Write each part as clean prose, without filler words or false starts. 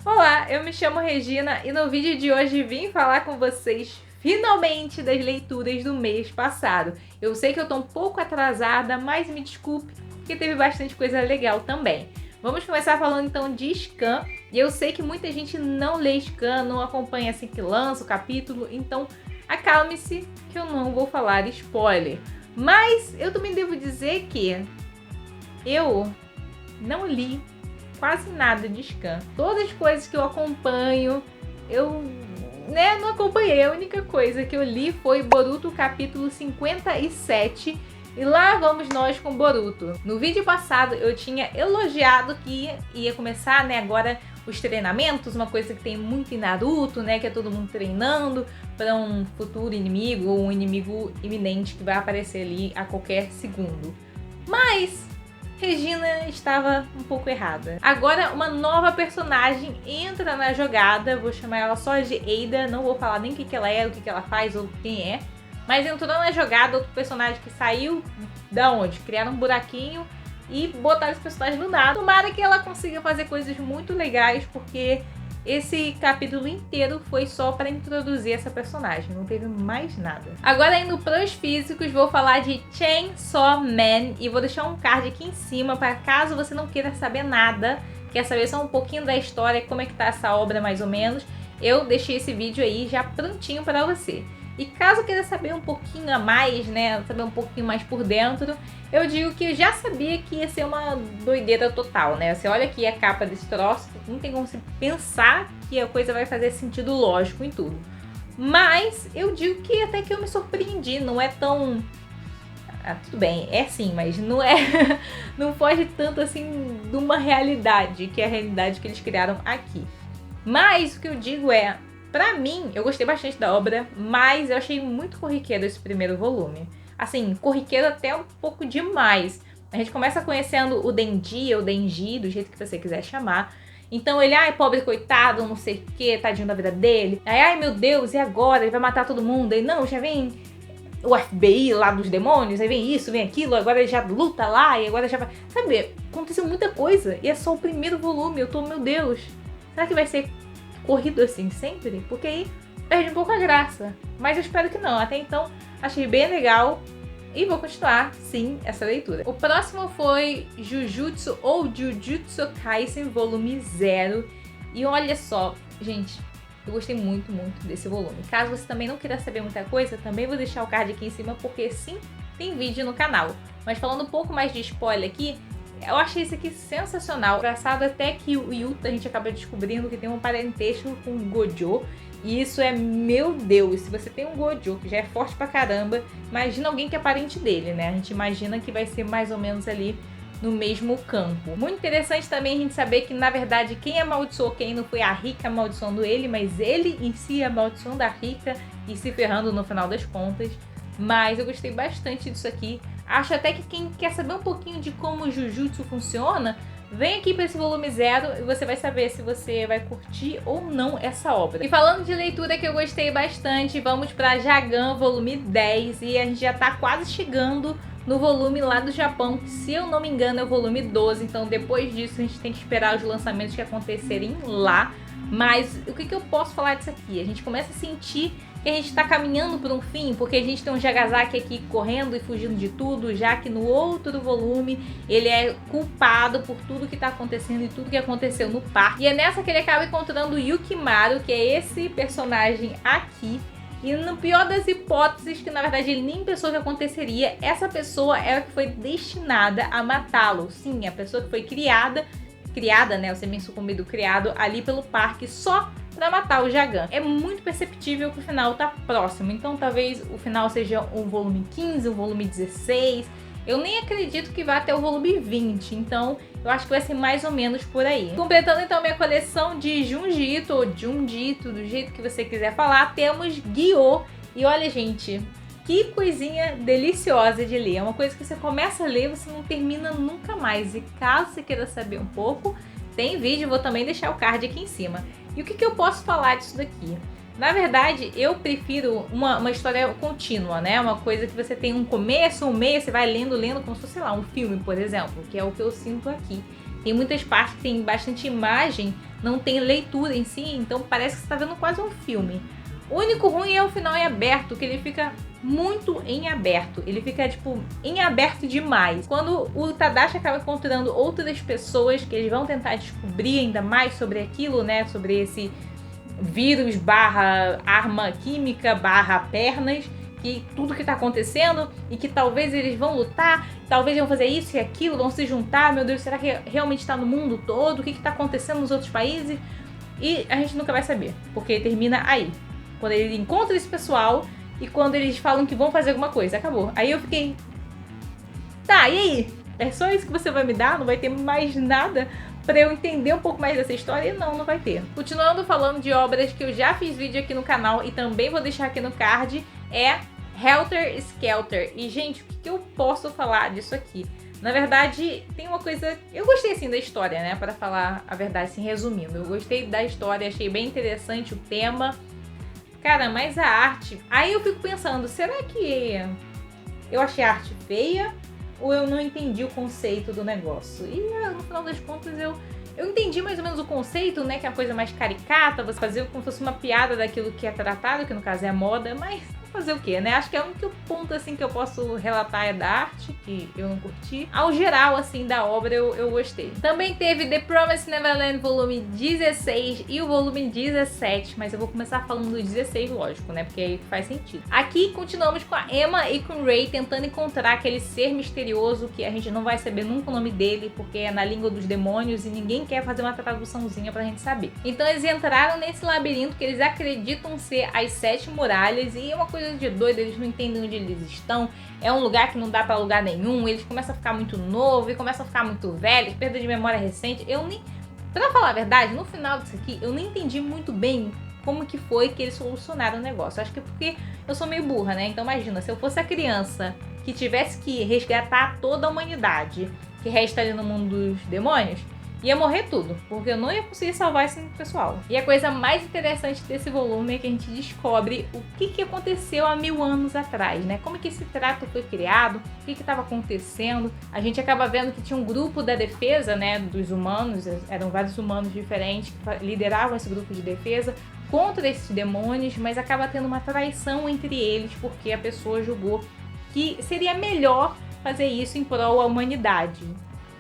Olá, eu me chamo Regina e no vídeo de hoje vim falar com vocês finalmente das leituras do mês passado. Eu sei que eu tô um pouco atrasada, mas me desculpe, porque teve bastante coisa legal também. Vamos começar falando então de Scan, e eu sei que muita gente não lê Scan, não acompanha assim que lança o capítulo, então acalme-se que eu não vou falar spoiler. Mas eu também devo dizer que eu não li quase nada de Scan. Todas as coisas que eu acompanho, eu não acompanhei. A única coisa que eu li foi Boruto capítulo 57. E lá vamos nós com Boruto. No vídeo passado eu tinha elogiado que ia começar, agora os treinamentos, uma coisa que tem muito em Naruto, que é todo mundo treinando para um futuro inimigo ou um inimigo iminente que vai aparecer ali a qualquer segundo. Mas Regina estava um pouco errada. Agora uma nova personagem entra na jogada, vou chamar ela só de Eida, não vou falar nem o que ela é, o que ela faz ou quem é. Mas entrou na jogada outro personagem que saiu da onde? Criaram um buraquinho e botaram esse personagem do nada. Tomara que ela consiga fazer coisas muito legais, porque esse capítulo inteiro foi só para introduzir essa personagem, não teve mais nada. Agora indo para os físicos, vou falar de Chainsaw Man e vou deixar um card aqui em cima para caso você não queira saber nada, quer saber só um pouquinho da história, como é que tá essa obra mais ou menos, eu deixei esse vídeo aí já prontinho para você. E caso queira saber um pouquinho a mais, saber um pouquinho mais por dentro, eu digo que eu já sabia que ia ser uma doideira total, Você olha aqui a capa desse troço, não tem como você pensar que a coisa vai fazer sentido lógico em tudo. Mas eu digo que até que eu me surpreendi, não é tão... tudo bem, é sim, mas não é... não foge tanto assim de uma realidade, que é a realidade que eles criaram aqui. Mas o que eu digo é... Pra mim, eu gostei bastante da obra, mas eu achei muito corriqueiro esse primeiro volume. Assim, corriqueiro até um pouco demais. A gente começa conhecendo o Denji, ou Denji, do jeito que você quiser chamar. Então ele, pobre coitado, não sei o que, tadinho da vida dele. Aí, meu Deus, e agora? Ele vai matar todo mundo. Aí, não, já vem o FBI lá dos demônios, aí vem isso, vem aquilo, agora ele já luta lá, e agora já vai... Sabe, aconteceu muita coisa, e é só o primeiro volume, eu tô, meu Deus, será que vai ser corrido assim sempre? Porque aí perde um pouco a graça. Mas eu espero que não. Até então, achei bem legal. E vou continuar, sim, essa leitura. O próximo foi Jujutsu ou Jujutsu Kaisen volume 0. E olha só, gente, eu gostei muito, muito desse volume. Caso você também não queira saber muita coisa, também vou deixar o card aqui em cima, porque sim, tem vídeo no canal. Mas falando um pouco mais de spoiler aqui, eu achei isso aqui sensacional. Engraçado até que o Yuta, a gente acaba descobrindo que tem um parentesco com o Gojo. E isso é, meu Deus, se você tem um Gojo que já é forte pra caramba, imagina alguém que é parente dele, A gente imagina que vai ser mais ou menos ali no mesmo campo. Muito interessante também a gente saber que, na verdade, quem amaldiçoou quem não foi a Rika amaldiçoando ele, mas ele em si amaldiçoando a Rika e se ferrando no final das contas. Mas eu gostei bastante disso aqui. Acho até que quem quer saber um pouquinho de como o Jujutsu funciona, vem aqui para esse volume 0 e você vai saber se você vai curtir ou não essa obra. E falando de leitura que eu gostei bastante, vamos para Jagan volume 10 e a gente já tá quase chegando no volume lá do Japão, que se eu não me engano é o volume 12, então depois disso a gente tem que esperar os lançamentos que acontecerem lá. Mas o que eu posso falar disso aqui? A gente começa a sentir que a gente está caminhando por um fim, porque a gente tem um Jagasaki aqui correndo e fugindo de tudo, já que no outro volume ele é culpado por tudo que está acontecendo e tudo que aconteceu no parque. E é nessa que ele acaba encontrando o Yukimaru, que é esse personagem aqui. E no pior das hipóteses, que na verdade ele nem pensou que aconteceria, essa pessoa é a que foi destinada a matá-lo. Sim, a pessoa que foi criada, o semi-sucumbido criado ali pelo parque só pra matar o Jagan. É muito perceptível que o final tá próximo, então talvez o final seja um volume 15, um volume 16. Eu nem acredito que vá até o volume 20, então eu acho que vai ser mais ou menos por aí. Completando então minha coleção de Junji Ito, ou Junji Ito, do jeito que você quiser falar, temos Gyo. E olha, gente, que coisinha deliciosa de ler. É uma coisa que você começa a ler e você não termina nunca mais. E caso você queira saber um pouco, tem vídeo, vou também deixar o card aqui em cima. E o que eu posso falar disso daqui? Na verdade, eu prefiro uma história contínua, Uma coisa que você tem um começo, um meio, você vai lendo, como se fosse, sei lá, um filme, por exemplo, que é o que eu sinto aqui. Tem muitas partes que tem bastante imagem não tem leitura em si, então parece que você tá vendo quase um filme. O único ruim é o final em aberto, que ele fica muito em aberto. Ele fica, tipo, em aberto demais. Quando o Tadashi acaba encontrando outras pessoas que eles vão tentar descobrir ainda mais sobre aquilo, né? Sobre esse vírus barra arma química barra pernas, que tudo que tá acontecendo e que talvez eles vão lutar, talvez vão fazer isso e aquilo, vão se juntar. Meu Deus, será que realmente tá no mundo todo? O que tá acontecendo nos outros países? E a gente nunca vai saber, porque termina aí. Quando ele encontra esse pessoal e quando eles falam que vão fazer alguma coisa. Acabou. Aí eu fiquei... Tá, e aí? É só isso que você vai me dar? Não vai ter mais nada pra eu entender um pouco mais dessa história? Não, não vai ter. Continuando falando de obras que eu já fiz vídeo aqui no canal e também vou deixar aqui no card, é Helter Skelter. E, gente, o que eu posso falar disso aqui? Na verdade, tem uma coisa... Eu gostei, assim, da história, né? Pra falar a verdade, assim, resumindo. Eu gostei da história, achei bem interessante o tema. Cara, mas a arte... Aí eu fico pensando, será que eu achei a arte feia ou eu não entendi o conceito do negócio? E no final das contas eu entendi mais ou menos o conceito, né? Que é uma coisa mais caricata, você fazer como se fosse uma piada daquilo que é tratado, que no caso é a moda, mas... fazer o quê, né? Acho que é o único ponto, assim, que eu posso relatar é da arte, que eu não curti. Ao geral, assim, da obra, eu gostei. Também teve The Promised Neverland volume 16 e o volume 17, mas eu vou começar falando do 16, lógico, né? Porque aí faz sentido. Aqui, continuamos com a Emma e com o Ray tentando encontrar aquele ser misterioso que a gente não vai saber nunca o nome dele, porque é na língua dos demônios e ninguém quer fazer uma traduçãozinha pra gente saber. Então eles entraram nesse labirinto que eles acreditam ser as 7 muralhas e é uma coisa de doido, eles não entendem onde eles estão, é um lugar que não dá pra lugar nenhum, eles começam a ficar muito novo e começam a ficar muito velhos, perda de memória recente. Pra falar a verdade, no final disso aqui, eu nem entendi muito bem como que foi que eles solucionaram o negócio. Acho que é porque eu sou meio burra, né? Então imagina, se eu fosse a criança que tivesse que resgatar toda a humanidade que resta ali no mundo dos demônios, ia morrer tudo, porque eu não ia conseguir salvar esse pessoal. E a coisa mais interessante desse volume é que a gente descobre o que aconteceu há 1000 anos atrás, né? Como que esse trato foi criado, o que estava acontecendo. A gente acaba vendo que tinha um grupo da defesa, né, dos humanos, eram vários humanos diferentes que lideravam esse grupo de defesa contra esses demônios, mas acaba tendo uma traição entre eles, porque a pessoa julgou que seria melhor fazer isso em prol da humanidade.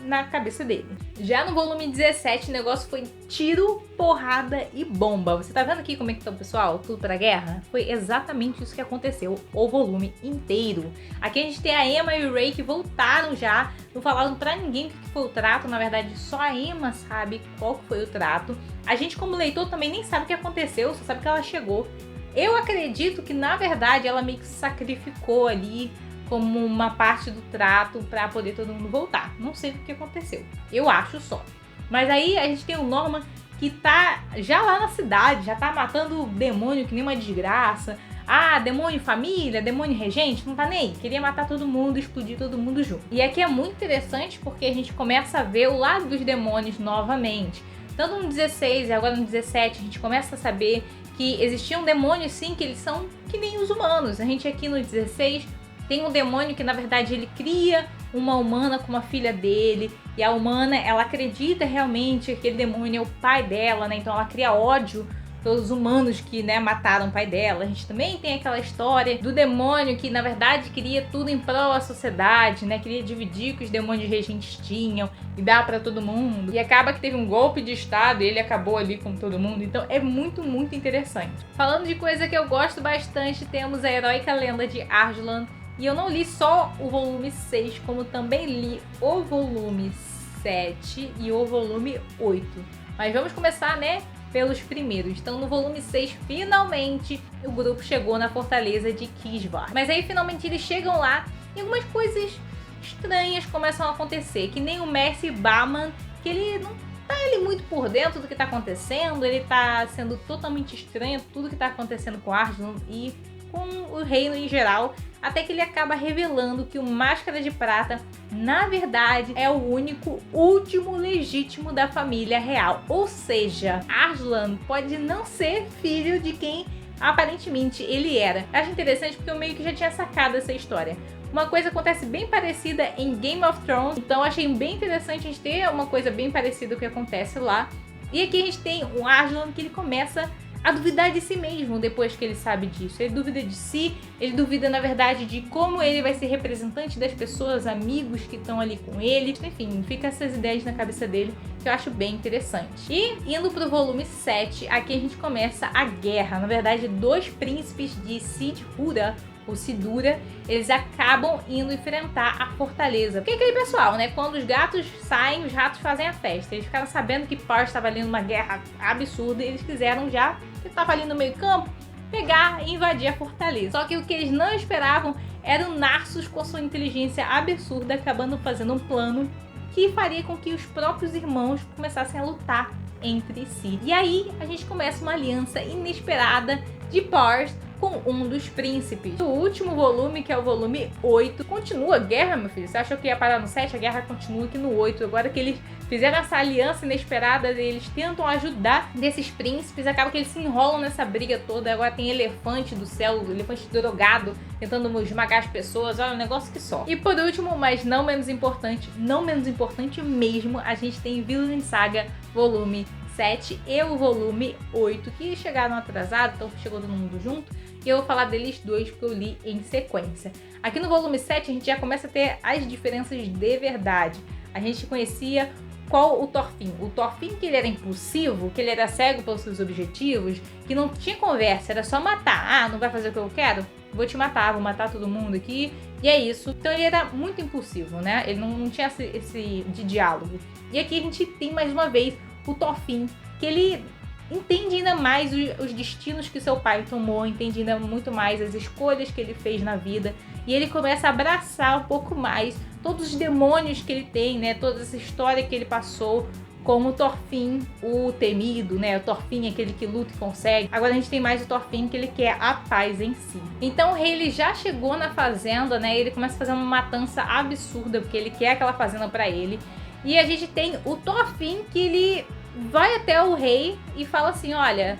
Na cabeça dele. Já no volume 17, o negócio foi tiro, porrada e bomba. Você tá vendo aqui como é que tá o pessoal? Tudo pra guerra? Foi exatamente isso que aconteceu, o volume inteiro. Aqui a gente tem a Emma e o Ray que voltaram já, não falaram pra ninguém o que foi o trato, na verdade só a Emma sabe qual foi o trato. A gente como leitor também nem sabe o que aconteceu, só sabe que ela chegou. Eu acredito que na verdade ela meio que se sacrificou ali, como uma parte do trato pra poder todo mundo voltar. Não sei o que aconteceu. Eu acho só. Mas aí a gente tem o Norman que tá já lá na cidade, já tá matando o demônio que nem uma desgraça. Ah, demônio família, demônio regente, não tá nem aí. Queria matar todo mundo, explodir todo mundo junto. E aqui é muito interessante porque a gente começa a ver o lado dos demônios novamente. Tanto no 16 e agora no 17 a gente começa a saber que existiam demônios sim, que eles são que nem os humanos. A gente aqui no 16... tem um demônio que, na verdade, ele cria uma humana com uma filha dele. E a humana, ela acredita realmente que aquele demônio é o pai dela, né? Então ela cria ódio pelos humanos que, né, mataram o pai dela. A gente também tem aquela história do demônio que, na verdade, queria tudo em prol da sociedade, né? Queria dividir o que os demônios regentes tinham e dar pra todo mundo. E acaba que teve um golpe de estado e ele acabou ali com todo mundo. Então é muito, muito interessante. Falando de coisa que eu gosto bastante, temos a heróica lenda de Arslan. E eu não li só o volume 6, como também li o volume 7 e o volume 8. Mas vamos começar, né, pelos primeiros. Então, no volume 6, finalmente, o grupo chegou na fortaleza de Kisvar. Mas aí, finalmente, eles chegam lá e algumas coisas estranhas começam a acontecer. Que nem o Mercy Barman, que ele não tá muito por dentro do que tá acontecendo. Ele tá sendo totalmente estranho, tudo que tá acontecendo com Arslan e com o reino em geral, até que ele acaba revelando que o Máscara de Prata, na verdade, é o único, último legítimo da família real. Ou seja, Arslan pode não ser filho de quem aparentemente ele era. Acho interessante porque eu meio que já tinha sacado essa história. Uma coisa acontece bem parecida em Game of Thrones, então achei bem interessante a gente ter uma coisa bem parecida com o que acontece lá. E aqui a gente tem o Aslan, que ele começa a duvidar de si mesmo depois que ele sabe disso. Ele duvida de si, ele duvida na verdade de como ele vai ser representante das pessoas, amigos que estão ali com ele. Enfim, fica essas ideias na cabeça dele que eu acho bem interessante. E indo pro volume 7, aqui a gente começa a guerra. Na verdade, dois príncipes de Sidhura, o Sidura, eles acabam indo enfrentar a fortaleza. Porque aquele pessoal, né? Quando os gatos saem, os ratos fazem a festa. Eles ficaram sabendo que Pars estava ali numa guerra absurda e eles quiseram já, que estava ali no meio campo, pegar e invadir a fortaleza. Só que o que eles não esperavam era o Narsus com sua inteligência absurda acabando fazendo um plano que faria com que os próprios irmãos começassem a lutar entre si. E aí a gente começa uma aliança inesperada de Pars com um dos príncipes. O último volume, que é o volume 8, continua a guerra, meu filho. Você achou que ia parar no 7? A guerra continua aqui no 8. Agora que eles fizeram essa aliança inesperada, eles tentam ajudar desses príncipes, acaba que eles se enrolam nessa briga toda. Agora tem elefante do céu, elefante drogado, tentando esmagar as pessoas. Olha, um negócio que só. E por último, mas não menos importante mesmo, a gente tem Vinland Saga volume 7 e o volume 8, que chegaram atrasados, então chegou todo mundo junto. E eu vou falar deles dois porque eu li em sequência. Aqui no volume 7 a gente já começa a ter as diferenças de verdade. A gente conhecia qual o Thorfinn. O Thorfinn, que ele era impulsivo, que ele era cego pelos seus objetivos, que não tinha conversa, era só matar. Ah, não vai fazer o que eu quero? Vou te matar, vou matar todo mundo aqui. E é isso. Então ele era muito impulsivo, né? Ele não tinha esse de diálogo. E aqui a gente tem mais uma vez o Thorfinn, que ele entende ainda mais os destinos que seu pai tomou, entende ainda muito mais as escolhas que ele fez na vida, e ele começa a abraçar um pouco mais todos os demônios que ele tem, né? Toda essa história que ele passou, como o Thorfinn, o temido, né? O Thorfinn, aquele que luta e consegue. Agora a gente tem mais o Thorfinn, que ele quer a paz em si. Então o rei, ele já chegou na fazenda, né? Ele começa a fazer uma matança absurda, porque ele quer aquela fazenda pra ele. E a gente tem o Thorfinn, que ele vai até o rei e fala assim: olha,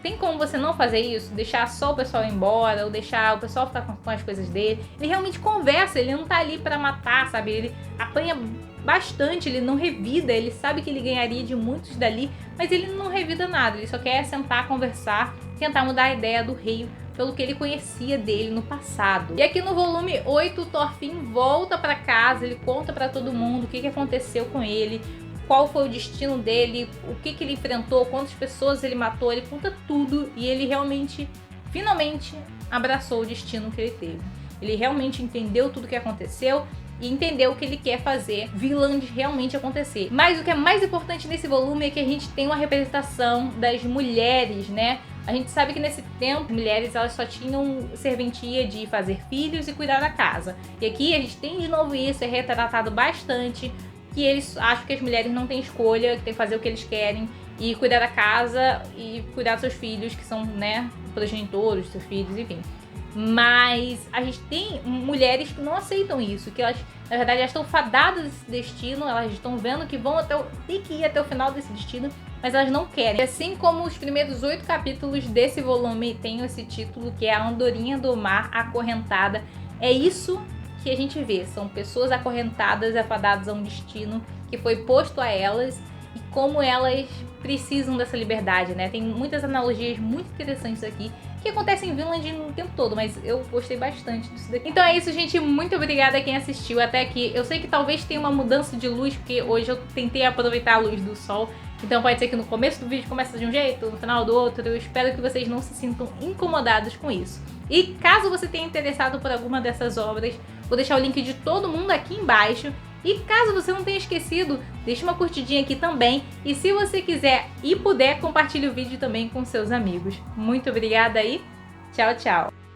tem como você não fazer isso? Deixar só o pessoal ir embora, ou deixar o pessoal ficar com as coisas dele. Ele realmente conversa, ele não tá ali pra matar, sabe? Ele apanha bastante, ele não revida, ele sabe que ele ganharia de muitos dali, mas ele não revida nada, ele só quer sentar, conversar, tentar mudar a ideia do rei pelo que ele conhecia dele no passado. E aqui no volume 8, o Thorfinn volta pra casa, ele conta pra todo mundo o que aconteceu com ele, qual foi o destino dele, o que ele enfrentou, quantas pessoas ele matou, ele conta tudo e ele realmente, finalmente, abraçou o destino que ele teve. Ele realmente entendeu tudo o que aconteceu e entendeu o que ele quer fazer Vinland realmente acontecer. Mas o que é mais importante nesse volume é que a gente tem uma representação das mulheres, né? A gente sabe que nesse tempo, mulheres elas só tinham serventia de fazer filhos e cuidar da casa. E aqui a gente tem de novo isso, é retratado bastante, que eles acham que as mulheres não têm escolha, que tem que fazer o que eles querem e cuidar da casa e cuidar dos seus filhos, que são, né, progenitores, seus filhos, enfim. Mas a gente tem mulheres que não aceitam isso, que elas, na verdade, elas estão fadadas desse destino, elas estão vendo que vão ter que ir até o final desse destino, mas elas não querem. Assim como os primeiros 8 capítulos desse volume têm esse título, que é a Andorinha do Mar Acorrentada. É isso que a gente vê, são pessoas acorrentadas, afadadas a um destino que foi posto a elas e como elas precisam dessa liberdade, né? Tem muitas analogias muito interessantes aqui que acontecem em Vinland o tempo todo, mas eu gostei bastante disso daqui. Então é isso, gente, muito obrigada a quem assistiu até aqui. Eu sei que talvez tenha uma mudança de luz, porque hoje eu tentei aproveitar a luz do sol, então pode ser que no começo do vídeo comece de um jeito, no final do outro. Eu espero que vocês não se sintam incomodados com isso. E caso você tenha interessado por alguma dessas obras, vou deixar o link de todo mundo aqui embaixo. E caso você não tenha esquecido, deixa uma curtidinha aqui também. E se você quiser e puder, compartilhe o vídeo também com seus amigos. Muito obrigada e tchau, tchau!